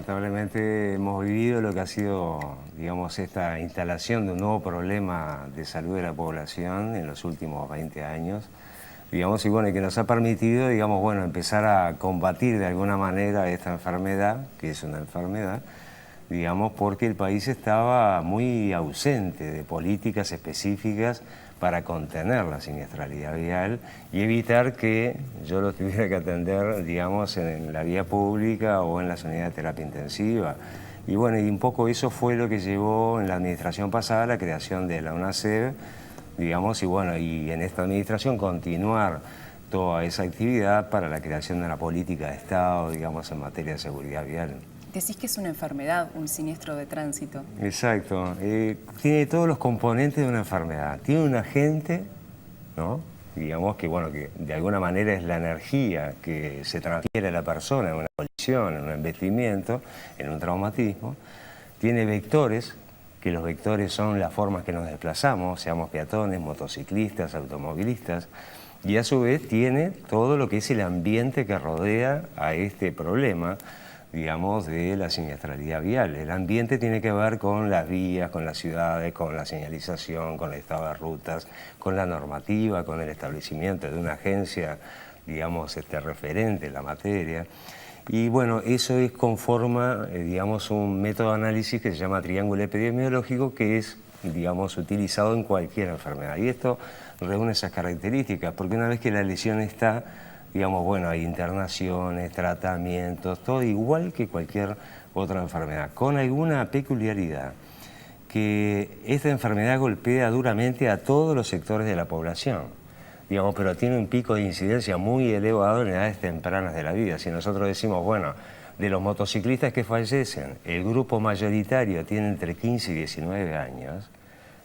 lamentablemente hemos vivido lo que ha sido, digamos, esta instalación de un nuevo problema de salud de la población en los últimos 20 años, digamos, y bueno, que nos ha permitido, digamos, bueno, empezar a combatir de alguna manera esta enfermedad, que es una enfermedad, digamos, porque el país estaba muy ausente de políticas específicas para contener la siniestralidad vial y evitar que yo lo tuviera que atender, digamos, en la vía pública o en las unidades de terapia intensiva. Y bueno, y un poco eso fue lo que llevó en la administración pasada a la creación de la UNACEB, digamos, y bueno, y en esta administración continuar toda esa actividad para la creación de una política de Estado, digamos, en materia de seguridad vial. Decís que es una enfermedad, un siniestro de tránsito. Exacto. Tiene todos los componentes de una enfermedad. Tiene un agente, ¿no? Digamos que, bueno, que de alguna manera es la energía que se transfiere a la persona en una colisión, en un embestimiento, en un traumatismo. Tiene vectores, que los vectores son las formas que nos desplazamos, seamos peatones, motociclistas, automovilistas. Y a su vez tiene todo lo que es el ambiente que rodea a este problema, digamos, de la siniestralidad vial. El ambiente tiene que ver con las vías, con las ciudades, con la señalización, con el estado de rutas, con la normativa, con el establecimiento de una agencia, digamos, referente en la materia. Y bueno, eso conforma, digamos, un método de análisis que se llama triángulo epidemiológico, que es, digamos, utilizado en cualquier enfermedad. Y esto reúne esas características, porque una vez que la lesión está, digamos, bueno, hay internaciones, tratamientos, todo igual que cualquier otra enfermedad, con alguna peculiaridad, que esta enfermedad golpea duramente a todos los sectores de la población, digamos, pero tiene un pico de incidencia muy elevado en edades tempranas de la vida. Si nosotros decimos, bueno, de los motociclistas que fallecen, el grupo mayoritario tiene entre 15 y 19 años,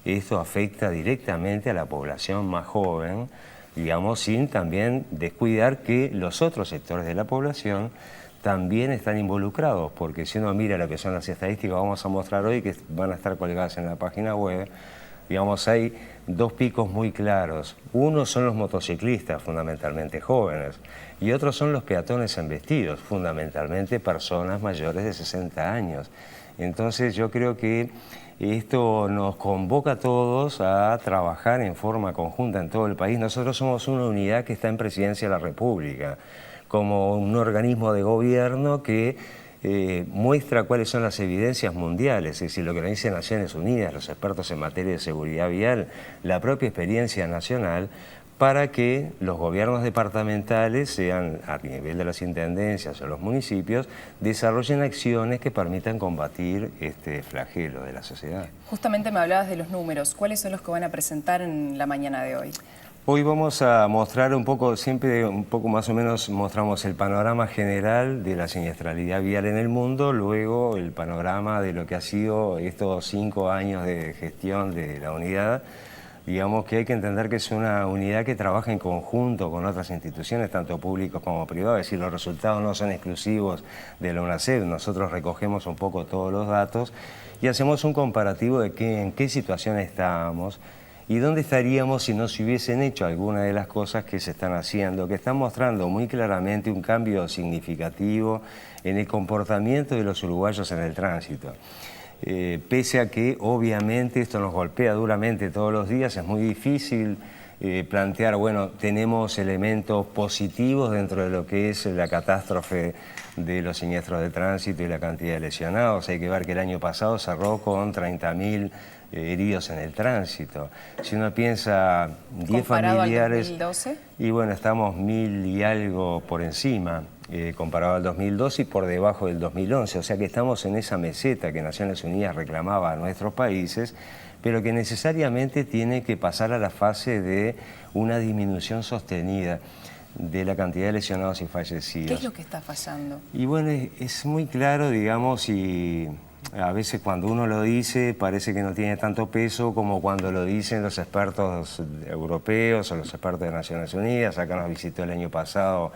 esto afecta directamente a la población más joven, digamos, sin también descuidar que los otros sectores de la población también están involucrados, porque si uno mira lo que son las estadísticas, vamos a mostrar hoy, que van a estar colgadas en la página web, digamos, hay dos picos muy claros. Uno son los motociclistas, fundamentalmente jóvenes, y otros son los peatones embestidos, fundamentalmente personas mayores de 60 años. Entonces yo creo que esto nos convoca a todos a trabajar en forma conjunta en todo el país. Nosotros somos una unidad que está en Presidencia de la República, como un organismo de gobierno que muestra cuáles son las evidencias mundiales, es decir, lo que nos dice Naciones Unidas, los expertos en materia de seguridad vial, la propia experiencia nacional, para que los gobiernos departamentales, sean a nivel de las intendencias o los municipios, desarrollen acciones que permitan combatir este flagelo de la sociedad. Justamente me hablabas de los números. ¿Cuáles son los que van a presentar en la mañana de hoy? Hoy vamos a mostrar un poco, siempre un poco más o menos mostramos el panorama general de la siniestralidad vial en el mundo, luego el panorama de lo que ha sido estos 5 años de gestión de la unidad. Digamos que hay que entender que es una unidad que trabaja en conjunto con otras instituciones, tanto públicas como privadas, es decir, los resultados no son exclusivos de la UNACEB, nosotros recogemos un poco todos los datos y hacemos un comparativo de en qué situación estábamos y dónde estaríamos si no se hubiesen hecho alguna de las cosas que se están haciendo, que están mostrando muy claramente un cambio significativo en el comportamiento de los uruguayos en el tránsito. Pese a que obviamente esto nos golpea duramente todos los días, es muy difícil plantear, bueno, tenemos elementos positivos dentro de lo que es la catástrofe de los siniestros de tránsito y la cantidad de lesionados. Hay que ver que el año pasado cerró con 30.000 heridos en el tránsito. Si uno piensa 10 familiares... ¿Comparado al 2012? Y bueno, estamos 1000 y algo por encima. Comparado al 2012 y por debajo del 2011, o sea que estamos en esa meseta que Naciones Unidas reclamaba a nuestros países, pero que necesariamente tiene que pasar a la fase de una disminución sostenida de la cantidad de lesionados y fallecidos. ¿Qué es lo que está fallando? Y bueno, es muy claro, digamos, y a veces cuando uno lo dice parece que no tiene tanto peso como cuando lo dicen los expertos europeos o los expertos de Naciones Unidas. Acá nos visitó el año pasado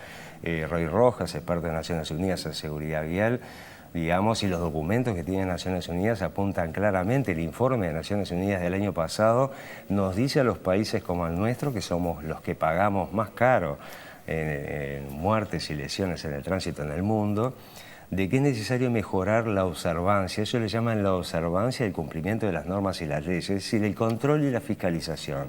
Roy Rojas, experto de Naciones Unidas en seguridad vial, digamos, y los documentos que tiene Naciones Unidas apuntan claramente. El informe de Naciones Unidas del año pasado nos dice a los países como el nuestro que somos los que pagamos más caro en muertes y lesiones en el tránsito en el mundo, de que es necesario mejorar la observancia. Eso le llaman la observancia y el cumplimiento de las normas y las leyes, es decir, el control y la fiscalización.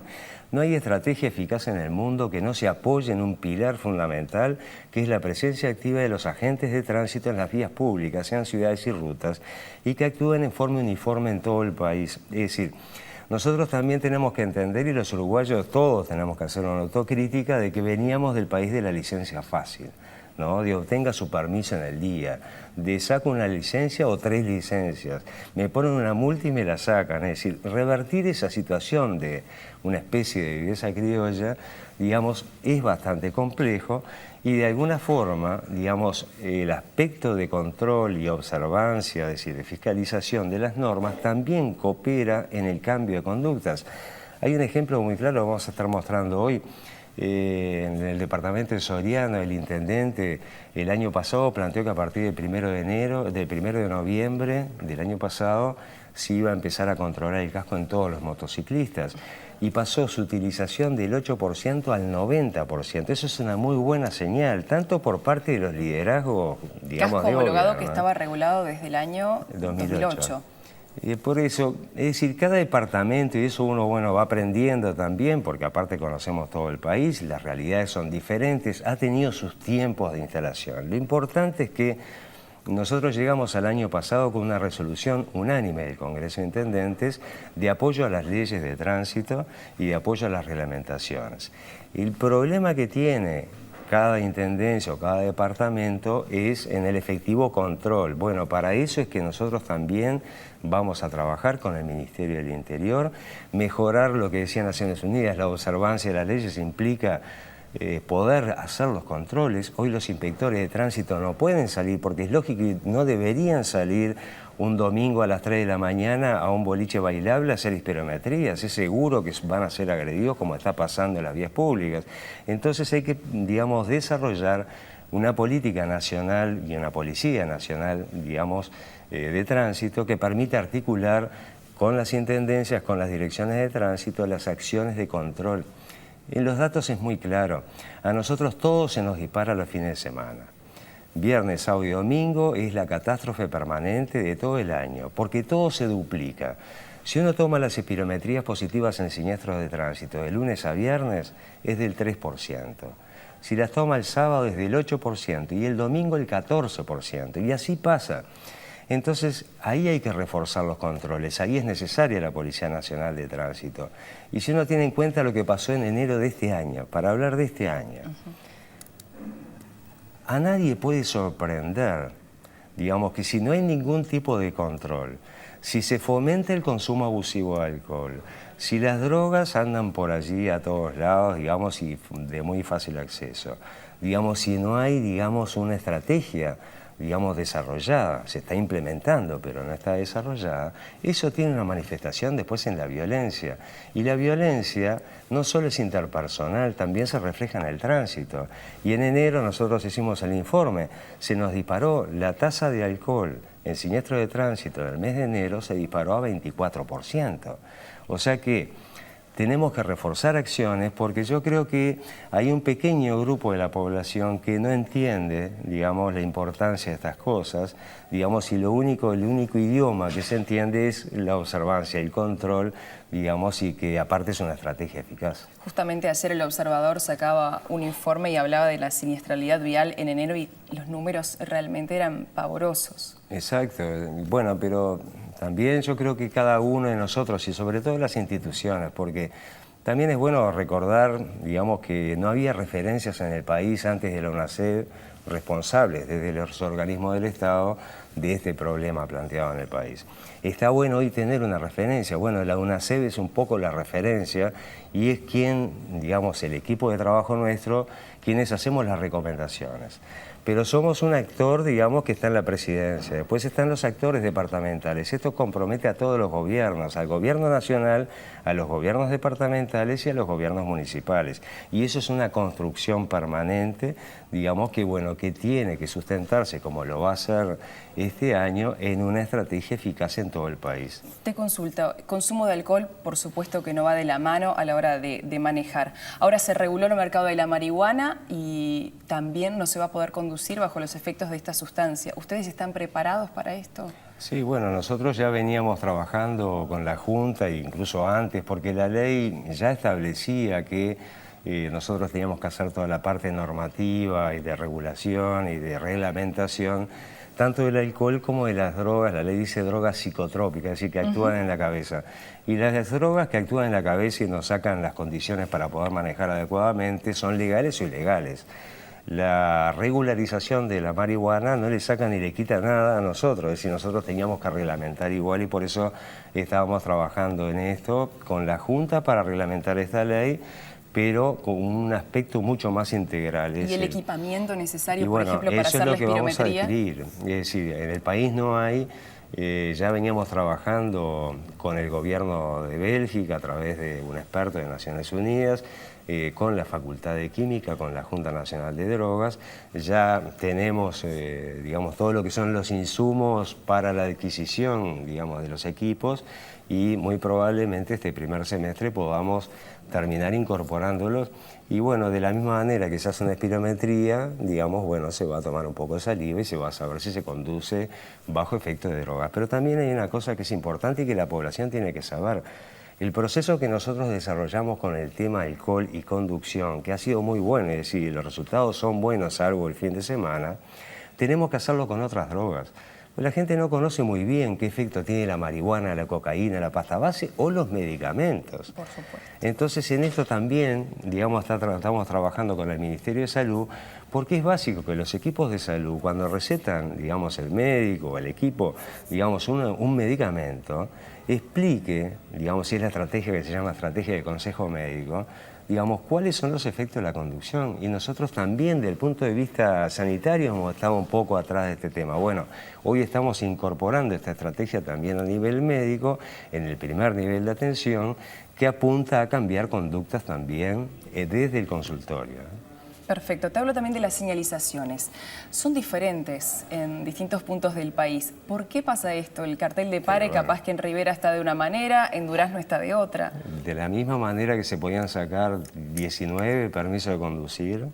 No hay estrategia eficaz en el mundo que no se apoye en un pilar fundamental, que es la presencia activa de los agentes de tránsito en las vías públicas, sean ciudades y rutas, y que actúen en forma uniforme en todo el país. Es decir, nosotros también tenemos que entender, y los uruguayos todos tenemos que hacer una autocrítica, de que veníamos del país de la licencia fácil, ¿no? De obtenga su permiso en el día, de saco una licencia o 3 licencias, me ponen una multa y me la sacan. Es decir, revertir esa situación de una especie de viveza criolla, digamos, es bastante complejo y de alguna forma, digamos, el aspecto de control y observancia, es decir, de fiscalización de las normas, también coopera en el cambio de conductas. Hay un ejemplo muy claro, lo vamos a estar mostrando hoy. En el departamento de Soriano, el intendente el año pasado planteó que a partir del 1 de noviembre del año pasado se iba a empezar a controlar el casco en todos los motociclistas y pasó su utilización del 8% al 90%. Eso es una muy buena señal, tanto por parte de los liderazgos, digamos, casco de homologado gobierno, que estaba regulado desde el año 2008. Por eso, es decir, cada departamento, y eso uno bueno, va aprendiendo también, porque aparte conocemos todo el país, las realidades son diferentes, ha tenido sus tiempos de instalación. Lo importante es que nosotros llegamos al año pasado con una resolución unánime del Congreso de Intendentes de apoyo a las leyes de tránsito y de apoyo a las reglamentaciones. El problema que tiene cada intendencia o cada departamento es en el efectivo control. Bueno, para eso es que nosotros también vamos a trabajar con el Ministerio del Interior, mejorar lo que decían Naciones Unidas, la observancia de las leyes implica poder hacer los controles. Hoy los inspectores de tránsito no pueden salir, porque es lógico que no deberían salir un domingo a las 3 de la mañana a un boliche bailable a hacer hiperometrías. Es seguro que van a ser agredidos como está pasando en las vías públicas. Entonces hay que, digamos, desarrollar una política nacional y una policía nacional, digamos, de tránsito que permita articular con las intendencias, con las direcciones de tránsito, las acciones de control. En los datos es muy claro. A nosotros todo se nos dispara los fines de semana. Viernes, sábado y domingo es la catástrofe permanente de todo el año, porque todo se duplica. Si uno toma las espirometrías positivas en siniestros de tránsito de lunes a viernes, es del 3%. Si las toma el sábado es del 8% y el domingo el 14%. Y así pasa. Entonces, ahí hay que reforzar los controles, ahí es necesaria la Policía Nacional de Tránsito. Y si uno tiene en cuenta lo que pasó en enero de este año, para hablar de este año, a nadie puede sorprender, digamos, que si no hay ningún tipo de control, si se fomenta el consumo abusivo de alcohol, si las drogas andan por allí a todos lados, digamos, y de muy fácil acceso, digamos, si no hay, digamos, una estrategia, digamos, desarrollada, se está implementando, pero no está desarrollada, eso tiene una manifestación después en la violencia. Y la violencia no solo es interpersonal, también se refleja en el tránsito. Y en enero nosotros hicimos el informe, se nos disparó la tasa de alcohol en siniestro de tránsito del mes de enero, se disparó a 24%. O sea que tenemos que reforzar acciones porque yo creo que hay un pequeño grupo de la población que no entiende, digamos, la importancia de estas cosas, digamos, y el único idioma que se entiende es la observancia, el control, digamos, y que aparte es una estrategia eficaz. Justamente ayer el Observador sacaba un informe y hablaba de la siniestralidad vial en enero y los números realmente eran pavorosos. Exacto. Bueno, pero también yo creo que cada uno de nosotros y sobre todo las instituciones, porque también es bueno recordar, digamos, que no había referencias en el país antes de la UNACEB responsables desde los organismos del Estado de este problema planteado en el país. Está bueno hoy tener una referencia. Bueno, la UNACEB es un poco la referencia y es quien, digamos, el equipo de trabajo nuestro, quienes hacemos las recomendaciones. Pero somos un actor, digamos, que está en la presidencia. Después están los actores departamentales. Esto compromete a todos los gobiernos, al gobierno nacional, a los gobiernos departamentales y a los gobiernos municipales. Y eso es una construcción permanente, digamos, que, bueno, que tiene que sustentarse, como lo va a hacer este año en una estrategia eficaz en todo el país. Te consulto, consumo de alcohol, por supuesto que no va de la mano a la hora de manejar. Ahora se reguló el mercado de la marihuana y también no se va a poder conducir bajo los efectos de esta sustancia. ¿Ustedes están preparados para esto? Sí, bueno, nosotros ya veníamos trabajando con la Junta, incluso antes, porque la ley ya establecía que nosotros teníamos que hacer toda la parte normativa y de regulación y de reglamentación, tanto del alcohol como de las drogas. La ley dice drogas psicotrópicas, es decir, que actúan en la cabeza. Y las drogas que actúan en la cabeza y nos sacan las condiciones para poder manejar adecuadamente son legales o ilegales. La regularización de la marihuana no le saca ni le quita nada a nosotros, es decir, nosotros teníamos que reglamentar igual y por eso estábamos trabajando en esto con la Junta para reglamentar esta ley, pero con un aspecto mucho más integral. ¿Y el equipamiento necesario, por ejemplo, para hacer la espirometría? Eso es lo que vamos a adquirir. Es decir, en el país no hay, ya veníamos trabajando con el gobierno de Bélgica a través de un experto de Naciones Unidas, con la Facultad de Química, con la Junta Nacional de Drogas. Ya tenemos, digamos, todo lo que son los insumos para la adquisición, digamos, de los equipos y muy probablemente este primer semestre podamos terminar incorporándolos. Y bueno, de la misma manera que se hace una espirometría, digamos, bueno, se va a tomar un poco de saliva y se va a saber si se conduce bajo efecto de drogas. Pero también hay una cosa que es importante y que la población tiene que saber. El proceso que nosotros desarrollamos con el tema alcohol y conducción, que ha sido muy bueno, es decir, los resultados son buenos salvo el fin de semana, tenemos que hacerlo con otras drogas. La gente no conoce muy bien qué efecto tiene la marihuana, la cocaína, la pasta base o los medicamentos. Por supuesto. Entonces, en esto también, digamos, estamos trabajando con el Ministerio de Salud, porque es básico que los equipos de salud, cuando recetan, digamos, el médico o el equipo, digamos, un medicamento, explique, digamos, si es la estrategia que se llama estrategia de consejo médico, digamos, cuáles son los efectos de la conducción. Y nosotros también, desde el punto de vista sanitario, hemos estado un poco atrás de este tema. Bueno, hoy estamos incorporando esta estrategia también a nivel médico, en el primer nivel de atención, que apunta a cambiar conductas también desde el consultorio. Perfecto. Te hablo también de las señalizaciones. Son diferentes en distintos puntos del país. ¿Por qué pasa esto? El cartel de pare, capaz que en Rivera está de una manera, en Durazno está de otra. De la misma manera que se podían sacar 19 permisos de conducir,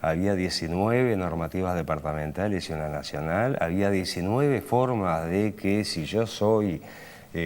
había 19 normativas departamentales y una nacional, había 19 formas de que si yo soy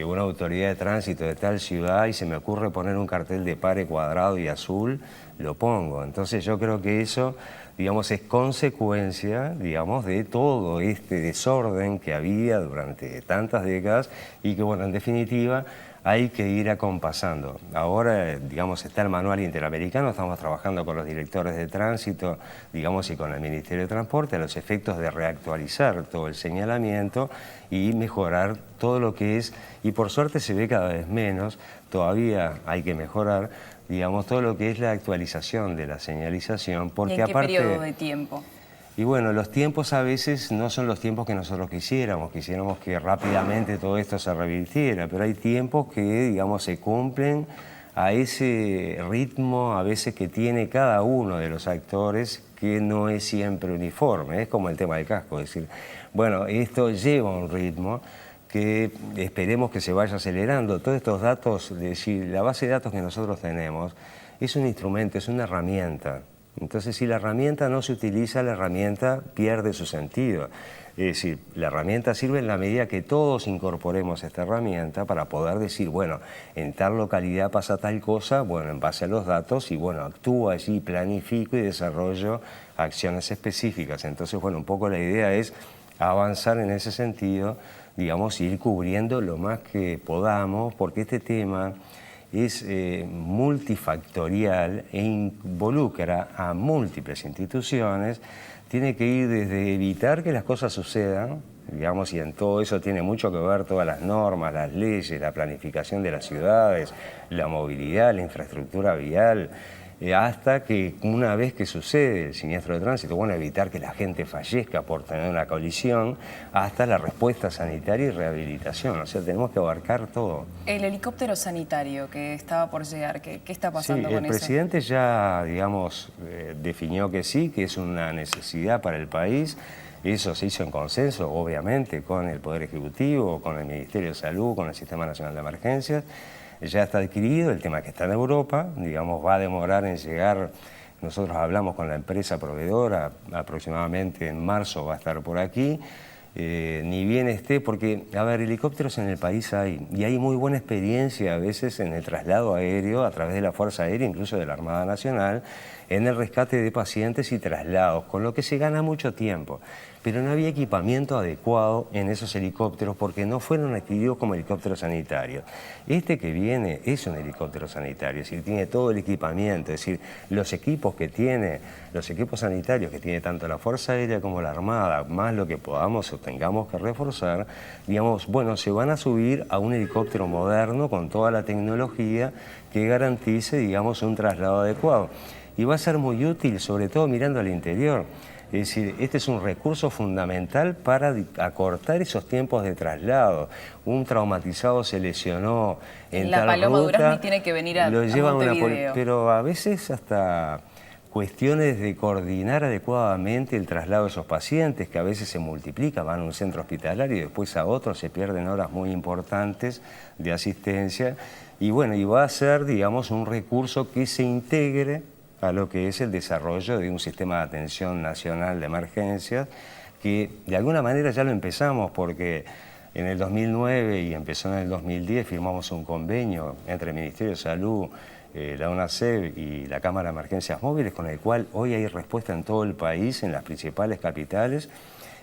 una autoridad de tránsito de tal ciudad y se me ocurre poner un cartel de pare cuadrado y azul, lo pongo. Entonces yo creo que eso, digamos, es consecuencia, digamos, de todo este desorden que había durante tantas décadas y que, bueno, en definitiva, hay que ir acompasando. Ahora, digamos, está el manual interamericano, estamos trabajando con los directores de tránsito, digamos, y con el Ministerio de Transporte a los efectos de reactualizar todo el señalamiento y mejorar todo lo que es, y por suerte se ve cada vez menos, todavía hay que mejorar, digamos, todo lo que es la actualización de la señalización, porque ¿Y en qué aparte, periodo de tiempo? Y bueno, los tiempos a veces no son los tiempos que nosotros quisiéramos que rápidamente todo esto se revirtiera, pero hay tiempos que, digamos, se cumplen a ese ritmo a veces que tiene cada uno de los actores, que no es siempre uniforme, es como el tema del casco, es decir, bueno, esto lleva un ritmo que esperemos que se vaya acelerando. Todos estos datos, es decir, la base de datos que nosotros tenemos es un instrumento, es una herramienta. Entonces, si la herramienta no se utiliza, la herramienta pierde su sentido. Es decir, la herramienta sirve en la medida que todos incorporemos esta herramienta para poder decir, bueno, en tal localidad pasa tal cosa, bueno, en base a los datos, y bueno, actúo allí, planifico y desarrollo acciones específicas. Entonces, bueno, un poco la idea es avanzar en ese sentido, digamos, ir cubriendo lo más que podamos, porque este tema es multifactorial e involucra a múltiples instituciones. Tiene que ir desde evitar que las cosas sucedan, digamos, y en todo eso tiene mucho que ver todas las normas, las leyes, la planificación de las ciudades, la movilidad, la infraestructura vial, hasta que una vez que sucede el siniestro de tránsito, bueno, evitar que la gente fallezca por tener una colisión, hasta la respuesta sanitaria y rehabilitación. O sea, tenemos que abarcar todo. El helicóptero sanitario que estaba por llegar, ¿qué está pasando con eso? El presidente ya, digamos, definió que sí, que es una necesidad para el país. Eso se hizo en consenso, obviamente, con el Poder Ejecutivo, con el Ministerio de Salud, con el Sistema Nacional de Emergencias. Ya está adquirido, el tema que está en Europa, digamos, va a demorar en llegar. Nosotros hablamos con la empresa proveedora, aproximadamente en marzo va a estar por aquí. Ni bien esté, porque, a ver, helicópteros en el país hay, y hay muy buena experiencia a veces en el traslado aéreo a través de la Fuerza Aérea, incluso de la Armada Nacional, en el rescate de pacientes y traslados, con lo que se gana mucho tiempo. Pero no había equipamiento adecuado en esos helicópteros porque no fueron adquiridos como helicópteros sanitarios. Este que viene es un helicóptero sanitario, es decir, tiene todo el equipamiento, es decir, los equipos que tiene, los equipos sanitarios que tiene tanto la Fuerza Aérea como la Armada, más lo que podamos o tengamos que reforzar, digamos, bueno, se van a subir a un helicóptero moderno con toda la tecnología que garantice, digamos, un traslado adecuado. Y va a ser muy útil, sobre todo mirando al interior. Es decir, este es un recurso fundamental para acortar esos tiempos de traslado. Un traumatizado se lesionó en la tal Paloma ruta, Durazni tiene que venir a Montevideo. pero a veces hasta cuestiones de coordinar adecuadamente el traslado de esos pacientes, que a veces se multiplican, van a un centro hospitalario y después a otro, se pierden horas muy importantes de asistencia. Y bueno, y va a ser, digamos, un recurso que se integre a lo que es el desarrollo de un sistema de atención nacional de emergencias, que de alguna manera ya lo empezamos porque en el 2009 y empezó en el 2010 firmamos un convenio entre el Ministerio de Salud, la UNACEB y la Cámara de Emergencias Móviles, con el cual hoy hay respuesta en todo el país, en las principales capitales,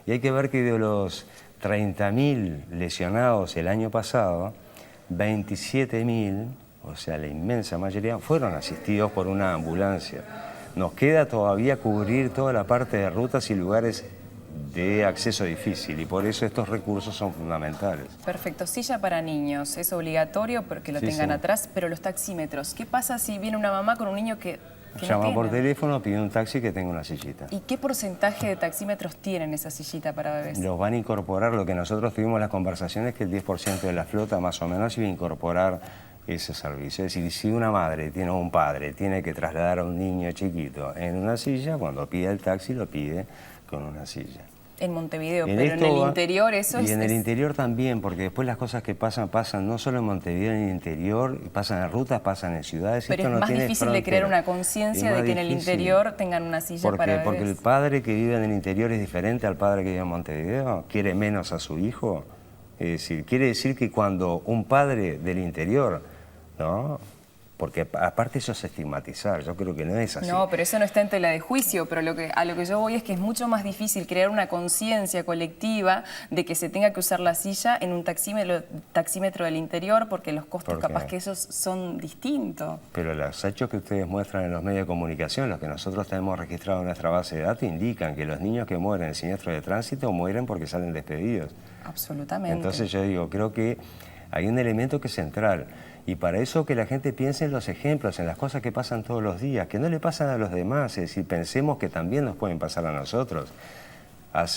y hay que ver que de los 30.000 lesionados el año pasado, 27.000, o sea, la inmensa mayoría, fueron asistidos por una ambulancia. Nos queda todavía cubrir toda la parte de rutas y lugares de acceso difícil, y por eso estos recursos son fundamentales. Perfecto. Silla para niños, es obligatorio porque lo tengan atrás, pero los taxímetros, ¿qué pasa si viene una mamá con un niño que llama no por tiene? teléfono, pide un taxi que tenga una sillita. ¿Y qué porcentaje de taxímetros tienen esa sillita para bebés? Los van a incorporar, lo que nosotros tuvimos las conversaciones, que el 10% de la flota más o menos iba a incorporar ese servicio. Es decir, si una madre tiene un padre, tiene que trasladar a un niño chiquito en una silla, cuando pide el taxi lo pide con una silla. En Montevideo, pero en el interior eso y en el interior también, porque después las cosas que pasan no solo en Montevideo, en el interior, pasan en rutas, pasan en ciudades. Pero esto es más difícil de crear una conciencia de que en el interior tengan una silla para bebés. Porque el padre que vive en el interior es diferente al padre que vive en Montevideo, quiere menos a su hijo. Es decir, quiere decir que cuando un padre del interior, ¿no? Porque aparte eso es estigmatizar, yo creo que no es así. No, pero eso no está en tela de juicio, pero a lo que yo voy es que es mucho más difícil crear una conciencia colectiva de que se tenga que usar la silla en un taxímetro del interior, porque los costos capaz que esos son distintos. Pero los hechos que ustedes muestran en los medios de comunicación, los que nosotros tenemos registrados en nuestra base de datos, indican que los niños que mueren en siniestro de tránsito mueren porque salen despedidos. Absolutamente. Entonces yo digo, creo que hay un elemento que es central. Y para eso que la gente piense en los ejemplos, en las cosas que pasan todos los días, que no le pasan a los demás, es decir, pensemos que también nos pueden pasar a nosotros.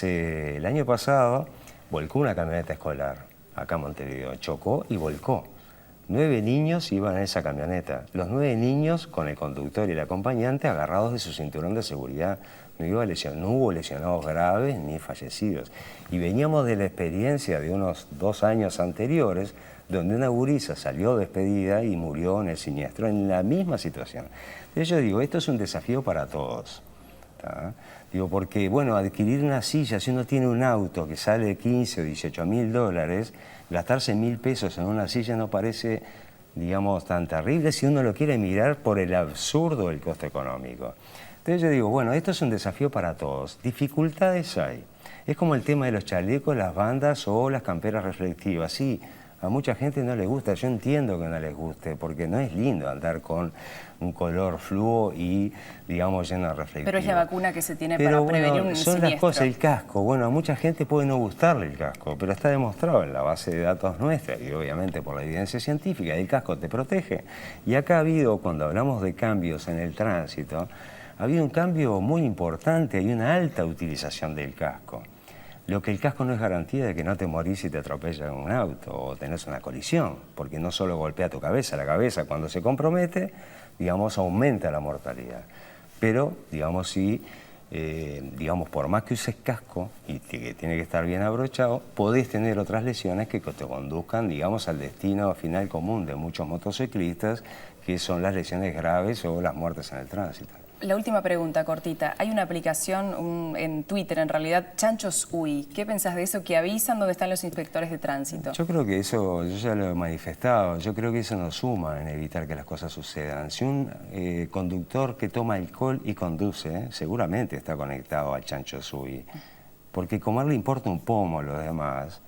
El año pasado volcó una camioneta escolar acá en Montevideo, chocó y volcó. 9 niños iban en esa camioneta, los 9 niños con el conductor y el acompañante agarrados de su cinturón de seguridad. No hubo lesionados graves ni fallecidos. Y veníamos de la experiencia de unos 2 años anteriores, donde una gurisa salió despedida y murió en el siniestro en la misma situación. Entonces yo digo, esto es un desafío para todos. ¿Tá? Digo, porque, bueno, adquirir una silla, si uno tiene un auto que sale 15 o 18.000 dólares, gastarse 1.000 pesos en una silla no parece, digamos, tan terrible si uno lo quiere mirar por el absurdo del costo económico. Entonces yo digo, bueno, esto es un desafío para todos. Dificultades hay. Es como el tema de los chalecos, las bandas o las camperas reflectivas. Sí, a mucha gente no le gusta, yo entiendo que no les guste, porque no es lindo andar con un color fluo y, digamos, lleno de reflectivos. Pero es la vacuna que se tiene para prevenir un son siniestro. las cosas, el casco. Bueno, a mucha gente puede no gustarle el casco, pero está demostrado en la base de datos nuestra y obviamente por la evidencia científica, el casco te protege. Y acá ha habido, cuando hablamos de cambios en el tránsito, ha habido un cambio muy importante y una alta utilización del casco. Lo que el casco no es garantía de que no te morís si te atropella un auto o tenés una colisión, porque no solo golpea tu cabeza, la cabeza cuando se compromete, digamos, aumenta la mortalidad. Pero, digamos, sí digamos, por más que uses casco y que tiene que estar bien abrochado, podés tener otras lesiones que te conduzcan, digamos, al destino final común de muchos motociclistas, que son las lesiones graves o las muertes en el tránsito. La última pregunta, cortita. Hay una aplicación en Twitter, en realidad, Chanchos UI. ¿Qué pensás de eso? Que avisan dónde están los inspectores de tránsito. Yo creo que eso, yo ya lo he manifestado, yo creo que eso nos suma en evitar que las cosas sucedan. Si un conductor que toma alcohol y conduce, seguramente está conectado al Chanchos UI. Porque como a él le importa un pomo a los demás,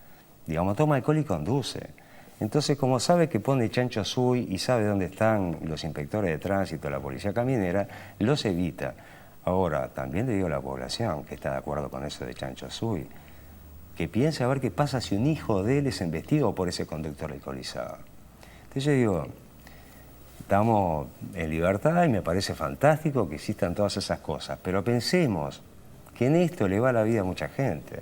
digamos, toma alcohol y conduce. Entonces, como sabe que pone Chanchos UI y sabe dónde están los inspectores de tránsito, la policía caminera, los evita. Ahora, también le digo a la población que está de acuerdo con eso de Chanchos UI, que piense a ver qué pasa si un hijo de él es investigado por ese conductor alcoholizado. Entonces yo digo, estamos en libertad y me parece fantástico que existan todas esas cosas, pero pensemos que en esto le va la vida a mucha gente.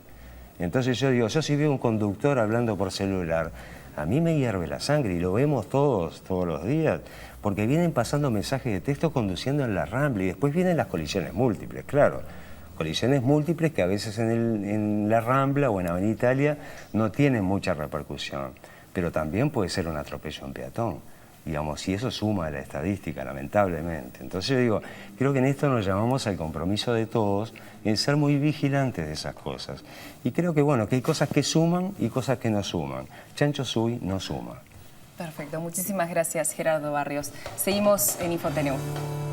Entonces yo digo, yo si veo un conductor hablando por celular, a mí me hierve la sangre y lo vemos todos los días, porque vienen pasando mensajes de texto conduciendo en la Rambla y después vienen las colisiones múltiples, claro. Colisiones múltiples que a veces en la Rambla o en Avenida Italia no tienen mucha repercusión, pero también puede ser un atropello en peatón, digamos, y eso suma a la estadística, lamentablemente. Entonces yo digo, creo que en esto nos llamamos al compromiso de todos en ser muy vigilantes de esas cosas. Y creo que, bueno, que hay cosas que suman y cosas que no suman. Chanchos UI no suma. Perfecto, muchísimas gracias, Gerardo Barrios. Seguimos en InfoTNU.